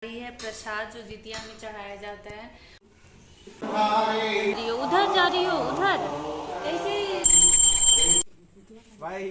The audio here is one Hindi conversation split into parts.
है प्रसाद जो जितिया में चढ़ाया जाता है। उधर जा रही हो, उधर ऐसे भाई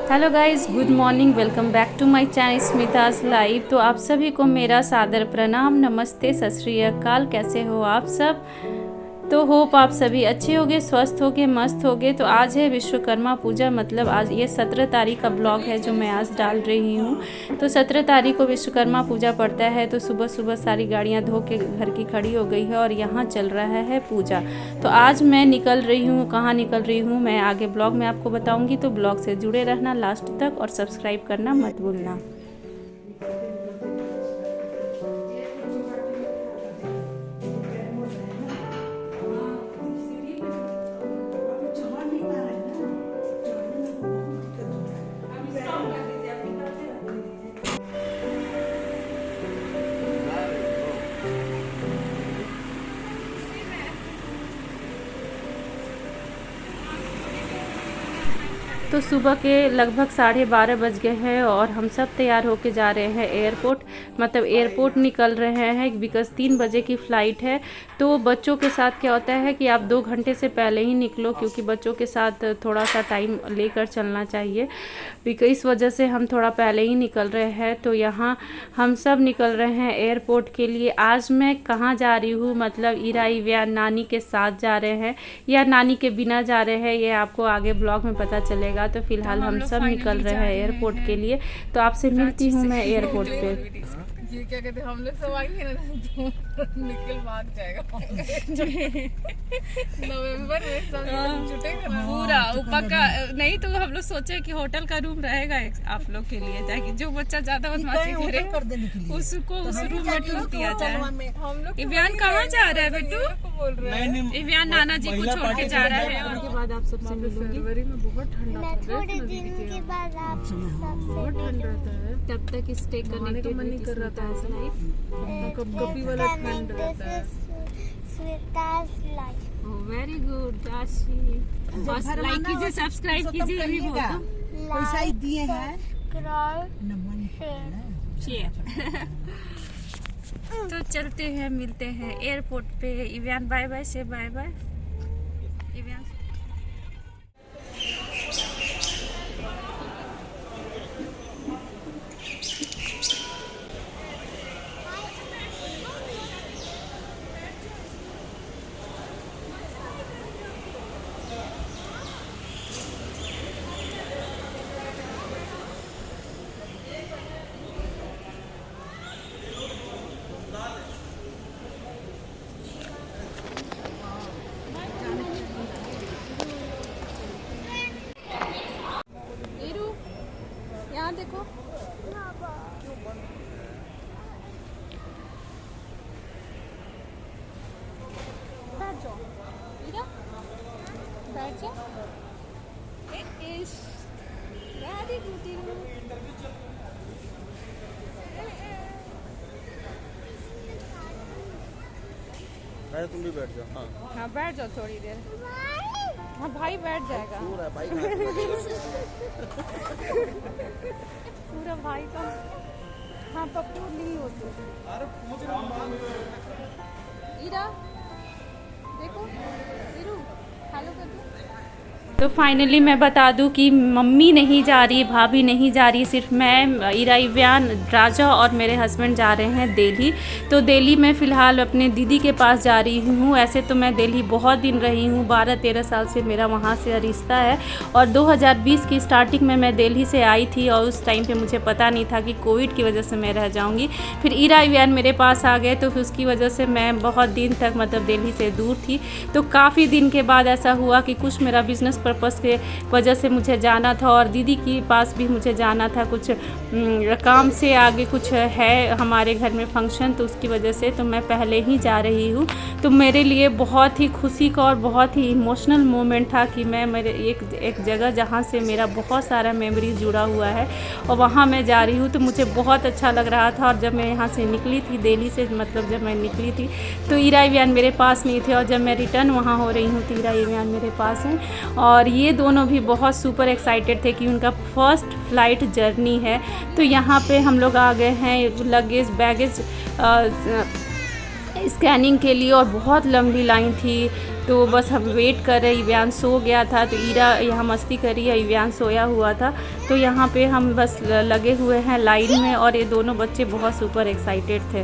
hello guys, good morning, welcome back to my channel Smita's live. तो आप सभी को मेरा सादर प्रणाम, नमस्ते, सत श्री अकाल। कैसे हो आप सब? तो होप आप सभी अच्छे होगे, स्वस्थ होगे, मस्त होगे। तो आज है विश्वकर्मा पूजा, मतलब आज ये 17 तारीख का ब्लॉग है जो मैं आज डाल रही हूँ। तो 17 तारीख को विश्वकर्मा पूजा पड़ता है। तो सुबह सुबह सारी गाड़ियाँ धो के घर की खड़ी हो गई है और यहाँ चल रहा है पूजा। तो आज मैं निकल रही हूँ, कहाँ निकल रही हूँ मैं आगे ब्लॉग में आपको बताऊँगी। तो ब्लॉग से जुड़े रहना लास्ट तक और सब्सक्राइब करना मत भूलना। तो सुबह के लगभग 12:30 बज गए हैं और हम सब तैयार होके जा रहे हैं एयरपोर्ट, मतलब एयरपोर्ट निकल रहे हैं बिकॉज़ 3 बजे की फ़्लाइट है। तो बच्चों के साथ क्या होता है कि आप 2 घंटे से पहले ही निकलो, क्योंकि बच्चों के साथ थोड़ा सा टाइम लेकर चलना चाहिए। बिकॉज़ इस वजह से हम थोड़ा पहले ही निकल रहे हैं। तो यहाँ हम सब निकल रहे हैं एयरपोर्ट के लिए। आज मैं कहाँ जा रही हूँ, मतलब इरा इव्यान नानी के साथ जा रहे हैं या नानी के बिना जा रहे हैं, ये आपको आगे ब्लॉग में पता चलेगा। तो फिलहाल हम सब निकल रहे हैं एयरपोर्ट के लिए। तो आपसे मिलती हूँ मैं एयरपोर्ट पे। ये क्या कहते हैं, हम लोग सब आएंगे ना तो निकल भाग जाएगा नवंबर में सब जुटेगा ना पूरा पक्का। नहीं तो हम लोग सोचे कि होटल का रूम रहेगा आप लोग के लिए, ताकि जो बच्चा ज्यादा बदमाशी करे उसको उस रूम में ठूस दिया जाए। हम लोग इव्यान कहाँ जा रहा है बेटू? बोल रहे हैं इव्यान नाना जी को छोड़ के जा रहा है। और के बाद आप सबसे मिलूंगी। फरवरी में बहुत ठंडा थोड़े दिन के बाद आप बहुत ठंड रहता है, तब तक स्टे करने का मन नहीं कर रहा था। कपकपी वाला ठंड रहता है। वेरी गुड राशि, बस लाइक कीजिए, सब्सक्राइब कीजिए, ये भी बोल दो। पैसा ही दिए हैं। तो चलते हैं, मिलते हैं एयरपोर्ट पे। इव्यान बाय बाय से बाय बाय। इव्यान यहाँ देखो, बैठ जाओ, बैठ जाओ। Very good. तुम भी बैठ जाओ। हाँ हाँ बैठ जाओ थोड़ी देर। हाँ भाई बैठ जाएगा पूरा भाई का। हाँ पप्पू नहीं होते। इरा देखो, इरू हेलो कर दो। तो फाइनली मैं बता दूं कि मम्मी नहीं जा रही, भाभी नहीं जा रही, सिर्फ मैं, इरा, इव्यान, राजा और मेरे हस्बैंड जा रहे हैं दिल्ली। तो दिल्ली में फ़िलहाल अपने दीदी के पास जा रही हूँ। ऐसे तो मैं दिल्ली बहुत दिन रही हूँ, 12-13 साल से मेरा वहाँ से रिश्ता है। और 2020 की स्टार्टिंग में मैं दिल्ली से आई थी और उस टाइम पे मुझे पता नहीं था कि कोविड की वजह से मैं रह जाऊँगी। फिर इरा, इव्यान मेरे पास आ गए, तो फिर उसकी वजह से मैं बहुत दिन तक मतलब दिल्ली से दूर थी। तो काफ़ी दिन के बाद ऐसा हुआ कि कुछ मेरा बिज़नेस पर्पस के वजह से मुझे जाना था और दीदी के पास भी मुझे जाना था, कुछ काम से आगे कुछ है हमारे घर में फंक्शन, तो उसकी वजह से तो मैं पहले ही जा रही हूँ। तो मेरे लिए बहुत ही खुशी का और बहुत ही इमोशनल मोमेंट था कि मैं मेरे एक जगह जहाँ से मेरा बहुत सारा मेमोरीज जुड़ा हुआ है और वहाँ मैं जा रही हूँ। तो मुझे बहुत अच्छा लग रहा था। और जब मैं यहाँ से निकली थी दिल्ली से, मतलब जब मैं निकली थी तो इरा, इव्यान मेरे पास नहीं थे और जब मैं रिटर्न वहाँ हो रही हूँ तो इरा, इव्यान मेरे पास हैं। और ये दोनों भी बहुत सुपर एक्साइटेड थे कि उनका फर्स्ट फ्लाइट जर्नी है। तो यहाँ पे हम लोग आ गए हैं बैगेज स्कैनिंग के लिए और बहुत लंबी लाइन थी। तो बस हम वेट कर रहे, इव्यान सो गया था तो इरा यहाँ मस्ती करी है, इव्यान सोया हुआ था। तो यहाँ पे हम बस लगे हुए हैं लाइन में और ये दोनों बच्चे बहुत सुपर एक्साइटेड थे।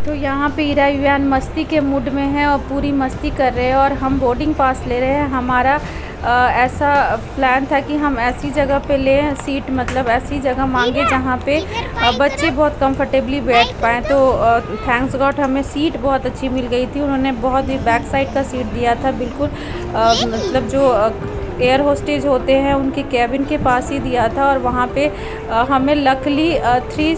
तो यहाँ पे इरा, इव्यान मस्ती के मूड में है और पूरी मस्ती कर रहे हैं और हम बोर्डिंग पास ले रहे हैं। हमारा ऐसा प्लान था कि हम ऐसी जगह पे लें सीट, मतलब ऐसी जगह मांगे जहाँ पे बच्चे बहुत कंफर्टेबली बैठ पाएँ। तो थैंक्स गॉड हमें सीट बहुत अच्छी मिल गई थी। उन्होंने बहुत ही बैक साइड का सीट दिया था, बिल्कुल मतलब जो एयर होस्टेज होते हैं उनके कैबिन के पास ही दिया था। और वहाँ पे हमें लकली 3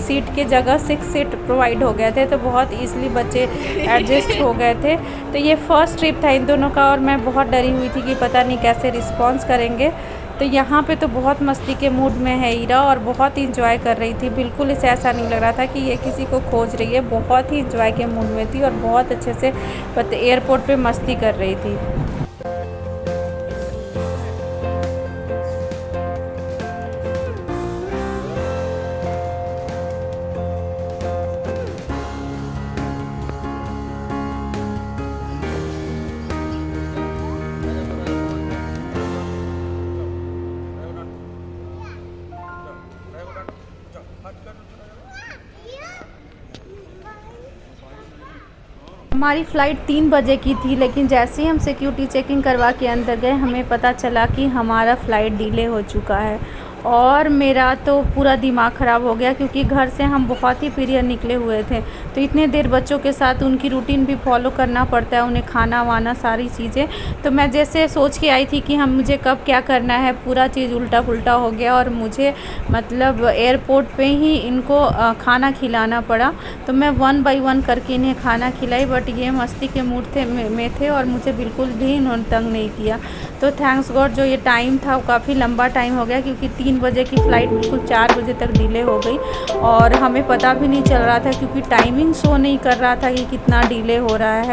सीट के जगह 6 सीट प्रोवाइड हो गए थे, तो बहुत ईज़िली बच्चे एडजस्ट हो गए थे। तो ये फर्स्ट ट्रिप था इन दोनों का और मैं बहुत डरी हुई थी कि पता नहीं कैसे रिस्पॉन्स करेंगे। तो यहाँ पे तो बहुत मस्ती के मूड में है इरा और बहुत ही इंजॉय कर रही थी। बिल्कुल इसे ऐसा नहीं लग रहा था कि ये किसी को खोज रही है, बहुत ही इंजॉय के मूड में थी और बहुत अच्छे से एयरपोर्ट पे मस्ती कर रही थी। हमारी फ़्लाइट 3 बजे की थी, लेकिन जैसे ही हम सिक्योरिटी चेकिंग करवा के अंदर गए हमें पता चला कि हमारा फ़्लाइट डिले हो चुका है। और मेरा तो पूरा दिमाग ख़राब हो गया क्योंकि घर से हम बहुत ही पीरियड निकले हुए थे। तो इतने देर बच्चों के साथ उनकी रूटीन भी फॉलो करना पड़ता है, उन्हें खाना वाना सारी चीज़ें। तो मैं जैसे सोच के आई थी कि मुझे कब क्या करना है, पूरा चीज़ उल्टा पुल्टा हो गया और मुझे मतलब एयरपोर्ट पे ही इनको खाना खिलाना पड़ा। तो मैं 1 बाय 1 करके इन्हें खाना खिलाई, बट ये मस्ती के मूड में थे और मुझे बिल्कुल भी इन्होंने तंग नहीं किया। तो थैंक्स गॉड जो ये टाइम था वो काफ़ी लंबा टाइम हो गया क्योंकि 3 बजे की फ़्लाइट बिल्कुल 4 बजे तक डिले हो गई और हमें पता भी नहीं चल रहा था क्योंकि टाइमिंग शो नहीं कर रहा था कि कितना डिले हो रहा है।